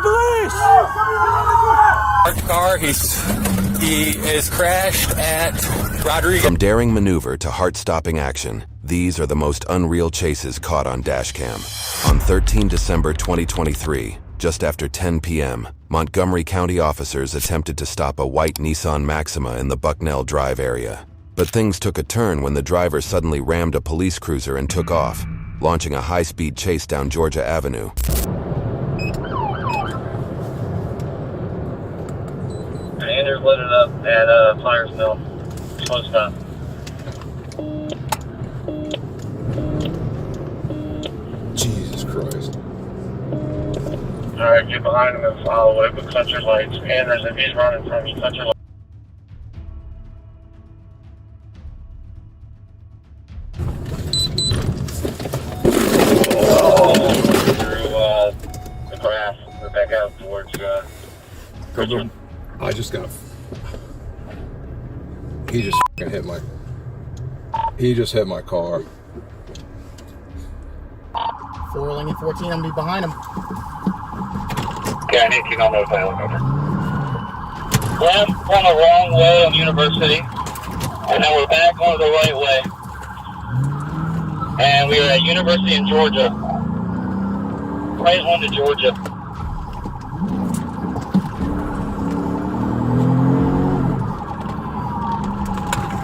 police! Parked car, he is crashed at Rodriguez. From daring maneuver to heart-stopping action, these are the most unreal chases caught on Dashcam. On 13 December 2023, just after 10 p.m., Montgomery County officers attempted to stop a white Nissan Maxima in the Bucknell Drive area. But things took a turn when the driver suddenly rammed a police cruiser and took off, launching a high-speed chase down Georgia Avenue. Andrews lit it up at Flyers Mill. Slow stop. Jesus Christ. Alright, get behind him and follow away with cut your lights. Andrews, if he's running from you, cut your lights. Through the grass. We're back out towards Richmond. I just got. He just hit my. He just hit my car. 4 Lincoln 14. I'm gonna be behind him. Yeah, I need to know if I look over. We're on the wrong way on University, and then we're back on the right way. And we are at University in Georgia. Right on to Georgia.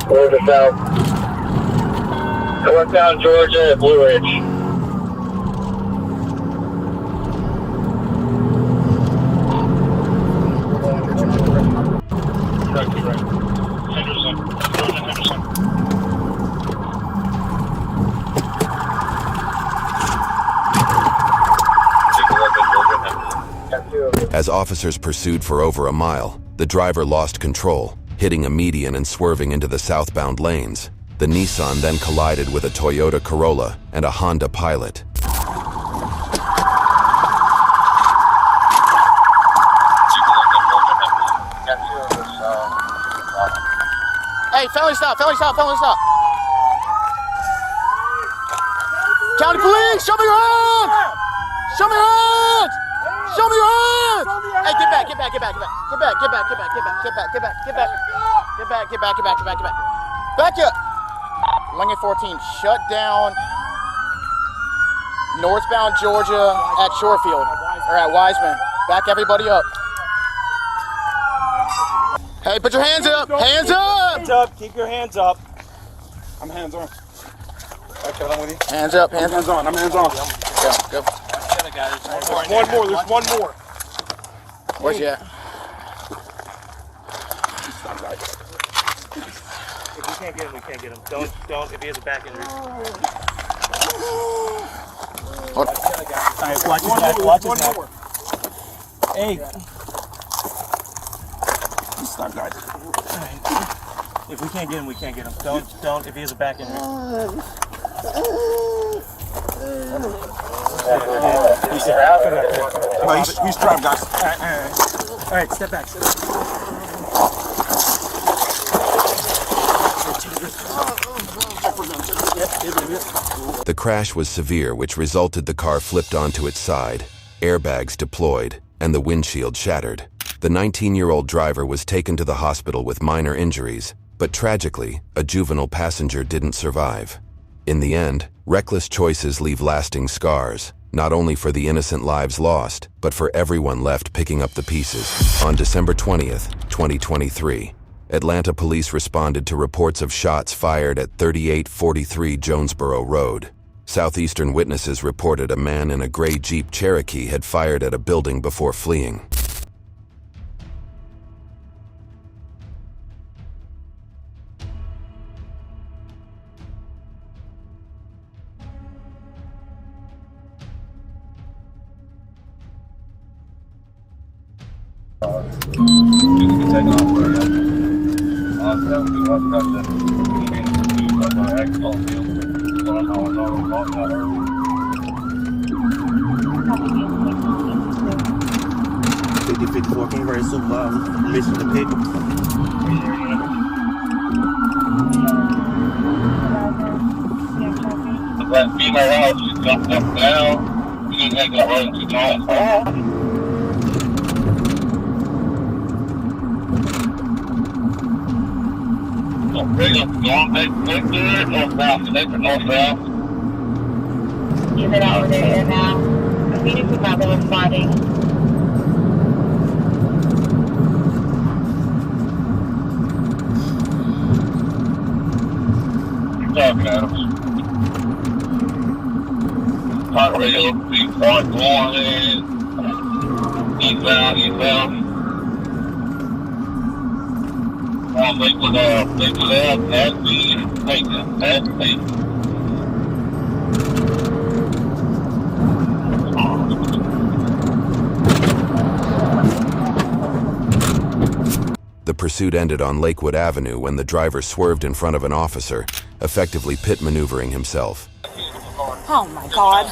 Georgia South. Northbound Georgia at Blue Ridge. Right. Henderson. Georgia Henderson. As officers pursued for over a mile, the driver lost control, hitting a median and swerving into the southbound lanes. The Nissan then collided with a Toyota Corolla and a Honda Pilot. Hey, felony stop. County police, show me your hands! Show me your hands! Show me your hands! Hey, get back. Back up. Lincoln 14, shut down northbound Georgia at Shorefield, or at Wiseman. Back everybody up. Hey, put your hands up! Hands up! Hands up! Keep your hands up. I'm hands on. Okay, I'm with you. Hands up, hands on. I'm hands on. Go. One more. There's one more. Where's you at? If we can't get him, we can't get him. Don't. If he has a back injury. What? All right, watch his back. Watch his back. Hey. Stop, guys. Right. If we can't get him, we can't get him. Don't. If he has a back injury. He's trying, guys. All right, step back. The crash was severe, which resulted the car flipped onto its side, airbags deployed, and the windshield shattered. The 19-year-old driver was taken to the hospital with minor injuries, but tragically, a juvenile passenger didn't survive. In the end, reckless choices leave lasting scars, not only for the innocent lives lost, but for everyone left picking up the pieces. On December 20th, 2023, Atlanta police responded to reports of shots fired at 3843 Jonesboro Road. Southeastern witnesses reported a man in a gray Jeep Cherokee had fired at a building before fleeing. Be my house, jump up now. You can take that road to John. Going back good, northbound, connected northbound. Give it over there now. I think it's about the responding. Talking at us. Hot radio, 3.1, eastbound. Lakewood Ave, at speed. The pursuit ended on Lakewood Avenue when the driver swerved in front of an officer, effectively pit maneuvering himself. Oh my God.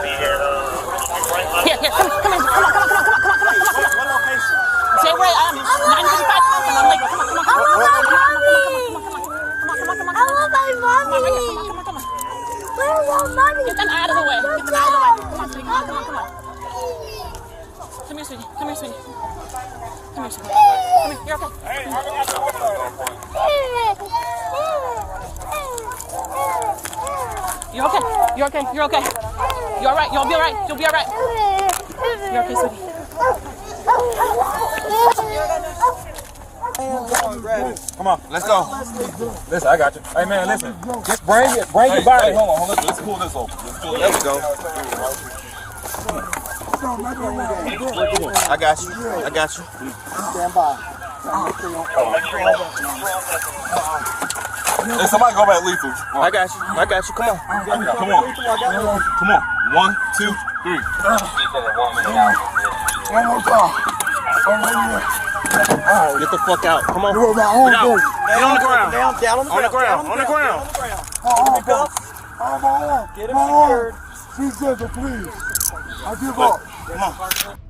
Here, come on. What location? Say where I'm 955 and I'm like, come on. I want my mommy. Come on. Where's our mommy? Get them out of the way. Come on, sweetie. Come on. Come here, sweetie. Come here, you're okay. You're okay. You're okay. You're all right. You'll be all right. You're okay, sweetie. Come on, let's go. Listen, I got you. Hey man, listen. Just bring your body. Hold on. Let's pull this open. There we go. I got you. Stand by. Hey, somebody go back lethal. I got you. Come on. Come on. 1, 2, 3. One more time. Get the fuck out. Come on. Do it my own Get thing. on the ground. Down on the ground. Get him secured. She's the police. I give up.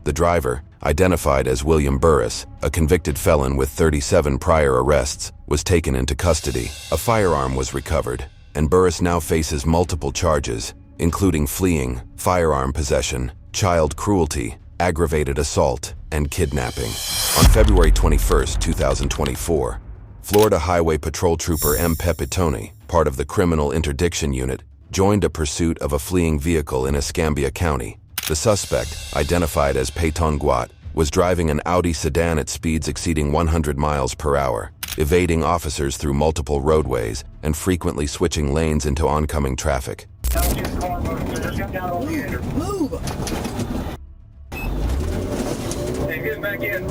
The driver, identified as William Burris, a convicted felon with 37 prior arrests, was taken into custody. A firearm was recovered, and Burris now faces multiple charges, including fleeing, firearm possession, child cruelty, aggravated assault, and kidnapping. On February 21, 2024, Florida Highway Patrol Trooper M. Pepitone, part of the Criminal Interdiction Unit, joined a pursuit of a fleeing vehicle in Escambia County. The suspect, identified as Peyton Guat, was driving an Audi sedan at speeds exceeding 100 miles per hour, evading officers through multiple roadways and frequently switching lanes into oncoming traffic. Move. Hey, get back in.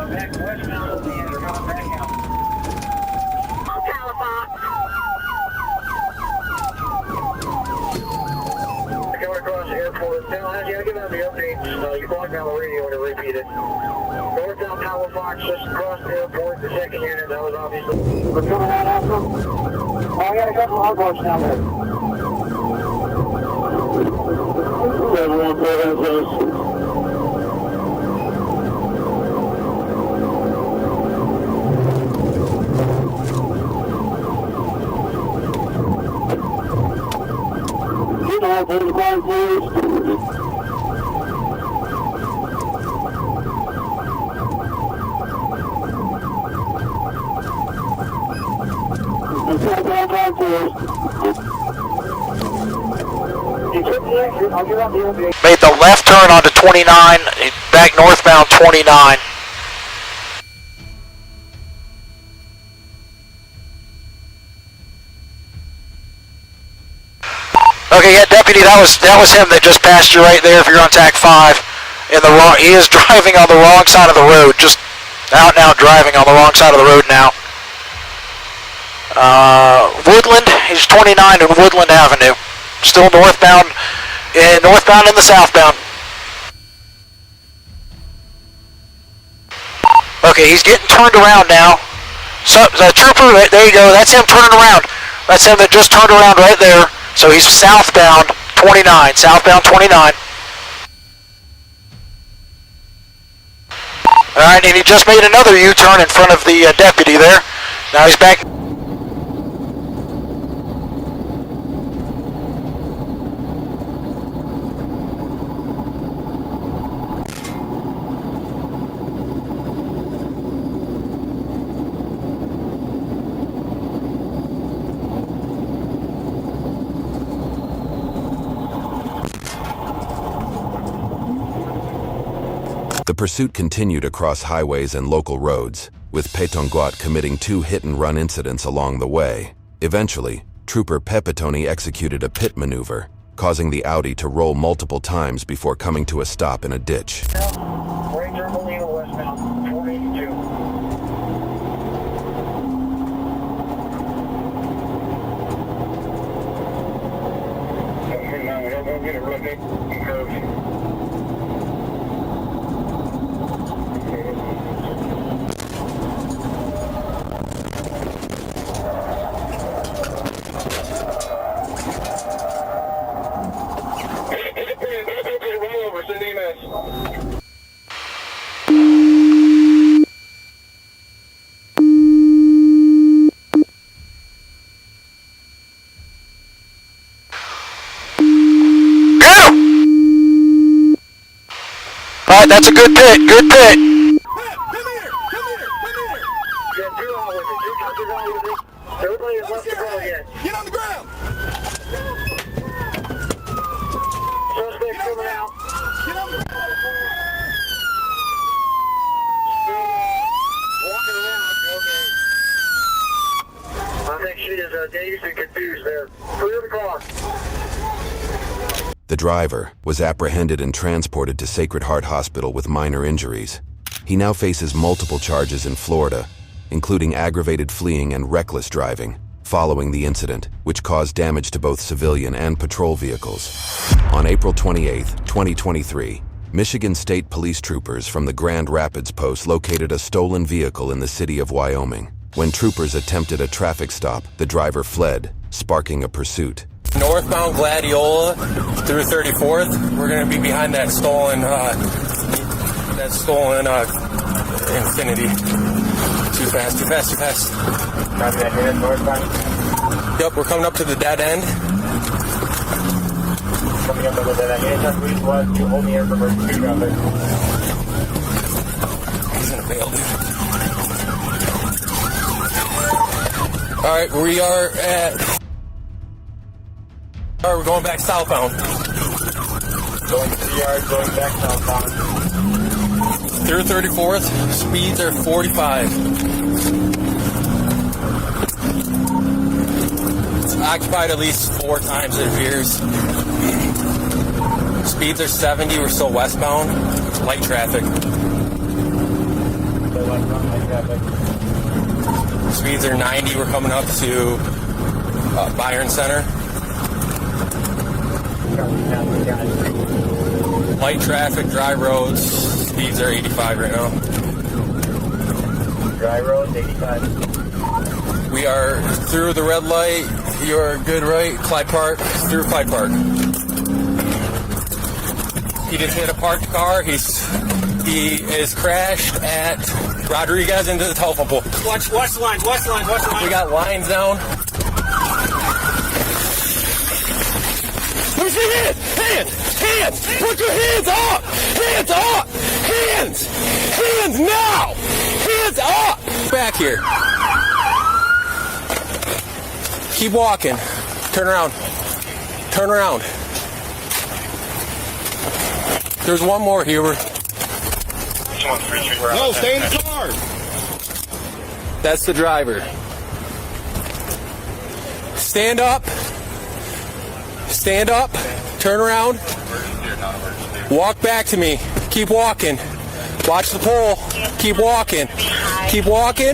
Back westbound of the end, or coming back out. Coming across the airport. Now, as you give out the updates, you blocked out the radio to repeat it. Northbound Halifax, just across the airport, the second unit, that was obviously. We're coming out of them. Oh, we got a couple of hardboards down there. Made the left turn onto 29, back northbound 29. Okay, yeah, deputy, that was him that just passed you right there. If you're on TAC 5, he is driving on the wrong side of the road, just out and out driving on the wrong side of the road now. Woodland, he's 29 in Woodland Avenue, still northbound in the southbound. Okay, he's getting turned around now. So the trooper, there you go. That's him turning around. That's him that just turned around right there. So he's southbound 29. Southbound 29. Alright, and he just made another U-turn in front of the deputy there. Now he's back. The pursuit continued across highways and local roads, with Petonguat committing 2 hit-and-run incidents along the way. Eventually, Trooper Pepitone executed a pit maneuver, causing the Audi to roll multiple times before coming to a stop in a ditch. Ranger Molina westbound, 482. Don't get it right curve. Alright, that's a good pit, good pit. Come here! Yeah, two on with it. Two truckers on with it. Everybody is left to go again. Get on the ground! Suspect coming out. Get on the ground! Walking around. Okay. I think she is dazed and confused there. Clear the car. The driver was apprehended and transported to Sacred Heart Hospital with minor injuries. He now faces multiple charges in Florida, including aggravated fleeing and reckless driving, following the incident, which caused damage to both civilian and patrol vehicles. On April 28, 2023, Michigan State Police troopers from the Grand Rapids Post located a stolen vehicle in the city of Wyoming. When troopers attempted a traffic stop, the driver fled, sparking a pursuit. Northbound Gladiola through 34th. We're going to be behind that stolen Infinity. Too fast. Copy that, head northbound. Yep, we're coming up to the dead end. Coming up with that. Anytime we want to hold the air for emergency traffic. He's in a bail, dude. Alright, we are at... We're going back southbound. Going to the yard, going back southbound. Through 34th, speeds are 45. It's occupied at least 4 times, it appears. Speeds are 70, we're still westbound. Light traffic. Speeds are 90, we're coming up to Byron Center. Light traffic, dry roads, speeds are 85 right now. Dry roads, 85. We are through the red light, you're good right, Clyde Park, through Clyde Park. He just hit a parked car, he is crashed at Rodriguez into the telephone pole. Watch the lines. We got lines down. Where's your hands? Hands! Put your hands up! Hands up! Hands now! Hands up! Back here. Keep walking. Turn around. There's one more, Huber. No, stay in the car! That's the driver. Stand up. Turn around. Walk back to me. Keep walking. Watch the pole. Keep walking.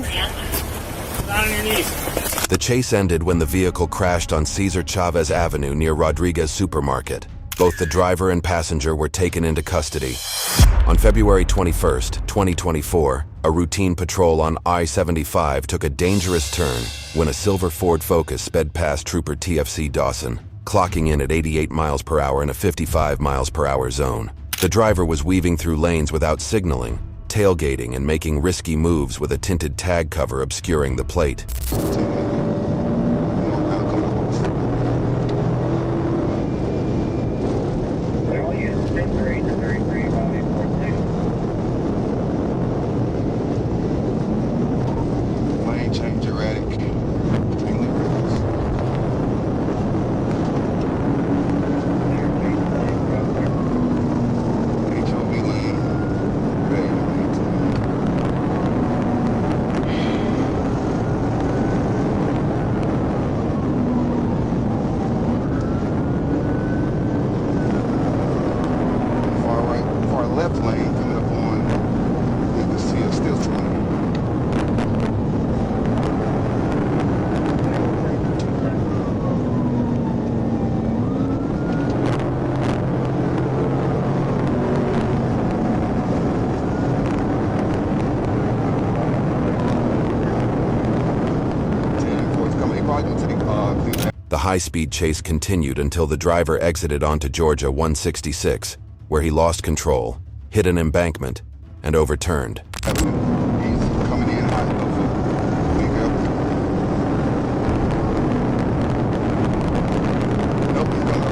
Down on your knees. The chase ended when the vehicle crashed on Cesar Chavez Avenue near Rodriguez Supermarket. Both the driver and passenger were taken into custody. On February 21st, 2024, a routine patrol on I-75 took a dangerous turn when a silver Ford Focus sped past Trooper TFC Dawson, clocking in at 88 miles per hour in a 55 miles per hour zone. The driver was weaving through lanes without signaling, tailgating and making risky moves with a tinted tag cover obscuring the plate. Lane change erratic. Left lane coming up on, you can see it's still 20. The high-speed chase continued until the driver exited onto Georgia 166, where he lost control, hit an embankment, and overturned. He's coming in hot. Nope, he's coming up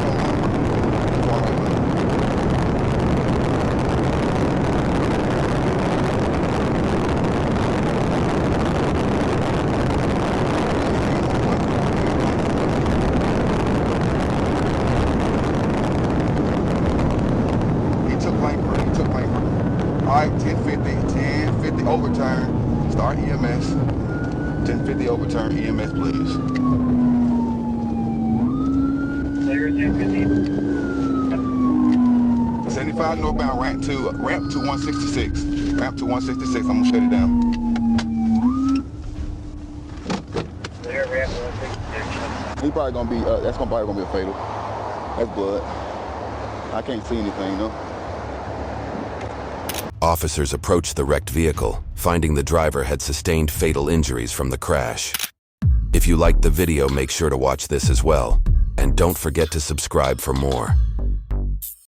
He took lane. All right, 1050 overturn, start EMS. 1050 overturn, EMS please. 75 northbound, ramp to 166. Ramp to 166, I'm gonna shut it down. He probably gonna be, that's probably gonna be a fatal. That's blood. I can't see anything though. Officers approached the wrecked vehicle, finding the driver had sustained fatal injuries from the crash. If you liked the video, make sure to watch this as well. And don't forget to subscribe for more.